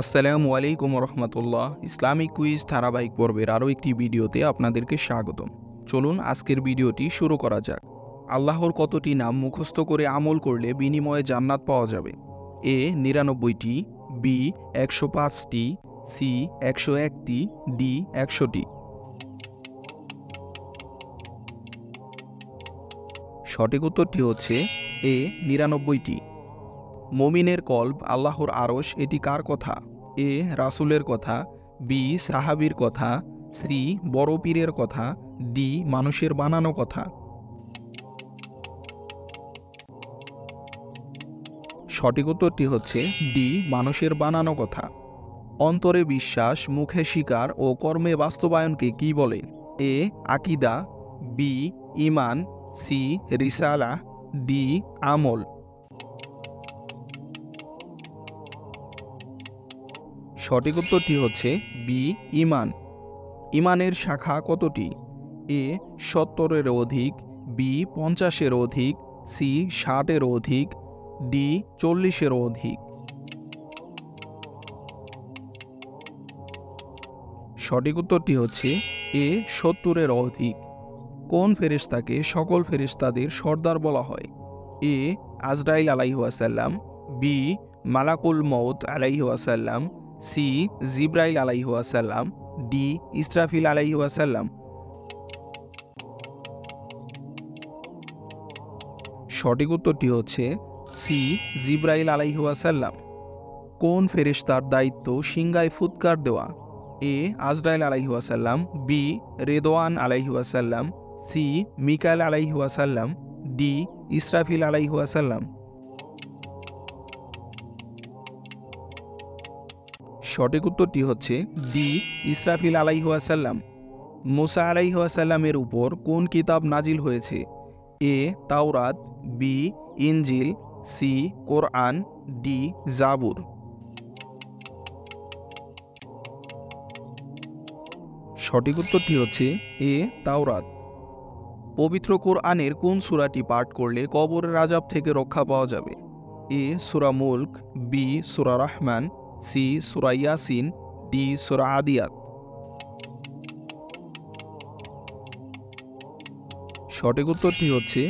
আসসালামু আলাইকুম রহমতুল্লাহ। Islamic quiz ধারাবাহিক পর্বের আরও একটি ভিডিওতে আপনাদেরকে স্বাগতম। চলুন আজকের ভিডিওটি শুরু করা যাক। আল্লাহর কতটি নাম মুখস্থ করে আমল করলে বিনিময়ে জান্নাত পাওয়া যাবে? এ ৯৯টি, বি ১০৫টি, সি ১০১টি, ডি ১০০টি। সঠিক উত্তরটি হচ্ছে এ ৯৯টি। মুমিনের কল্ব আল্লাহর আরশ, এটি কার কথা? এ রাসূলের কথা, বি সাহাবীর কথা, সি বড় পীরের কথা, ডি মানুষের বানানো কথা। সঠিক উত্তরটি হচ্ছে ডি মানুষের বানানো কথা। অন্তরে বিশ্বাস, মুখে স্বীকার ও কর্মে বাস্তবায়নকে কি বলে? এ আকীদা, বি ঈমান, সি রিসালাহ, ডি আমল। সঠিক উত্তরটি হচ্ছে বি ঈমান। ঈমানের শাখা কতটি? এ ৭০-এর অধিক, বি ৫০-এর অধিক, সি ৬০-এর অধিক, ডি ৪০-এর অধিক। সঠিক উত্তরটি হচ্ছে এ ৭০-এর অধিক। কোন ফেরেশতাকে সকল ফেরেশতাদের সর্দার বলা হয়? এ আজরাইল আলাইহিস সালাম, বি মালাকুল মউত আলাইহিস সালাম, সি জিবরাইল আলাইহিস সালাম, ডি ইসরাফিল আলাইহিস সালাম। সঠিক উত্তরটি হচ্ছে সি জিবরাইল আলাইহিস সালাম। কোন ফেরেশতার দায়িত্ব সিংহায় ফুৎকার দেওয়া? এ আজরাইল আলাইহিস সালাম, বি রেদওয়ান আলাইহিস সালাম, সি মিকাইল আলাইহিস সালাম, ডি ইসরাফিল আলাইহিস সালাম। সঠিক উত্তরটি হচ্ছে ডি ইসরাফিল আলাইহিস সালাম। মুসা আলাইহিস সালামের উপর কোন কিতাব নাজিল হয়েছে? এ তাওরাত, বি ইনজিল, সি কোরআন, ডি জাবুর। সঠিক উত্তরটি হচ্ছে এ তাওরাত। পবিত্র কোরআনের কোন সূরাটি পাঠ করলে কবরের আযাব থেকে রক্ষা পাওয়া যাবে? এ সূরা মুলক, বি সূরা রহমান, সি সূরা ইয়াসিন, ডি সূরা আদিয়াত। সঠিক উত্তরটি হচ্ছে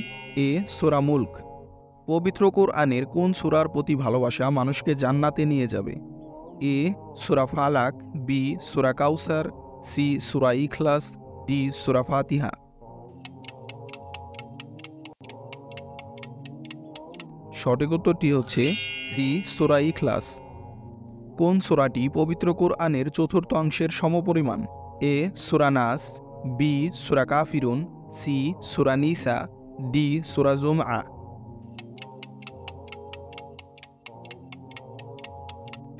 এ সূরা মুলক। পবিত্র কোরআনের কোন সূরার প্রতি ভালোবাসা মানুষকে জান্নাতে নিয়ে যাবে? এ সূরা ফালাক, বি সূরা কাউসার, সি সূরা ইখলাস, ডি সূরা ফাতিহা। সঠিক উত্তরটি হচ্ছে সি সূরা ইখলাস। কোন সূরাটি পবিত্র কোরআনের চতুর্থ অংশের সমপরিমাণ? এ সূরা নাস, বি সূরা কাফিরুন, সি সূরা নিসা, ডি সূরা জুমআ।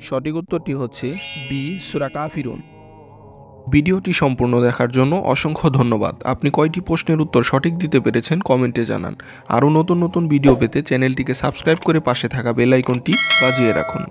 সঠিক উত্তরটি হচ্ছে বি সূরা কাফিরুন। ভিডিওটি সম্পূর্ণ দেখার জন্য অসংখ্য ধন্যবাদ। আপনি কয়টি প্রশ্নের উত্তর সঠিক দিতে পেরেছেন কমেন্টে জানান। আরও নতুন নতুন ভিডিও পেতে চ্যানেলটিকে সাবস্ক্রাইব করে পাশে থাকা বেল আইকনটি বাজিয়ে রাখুন।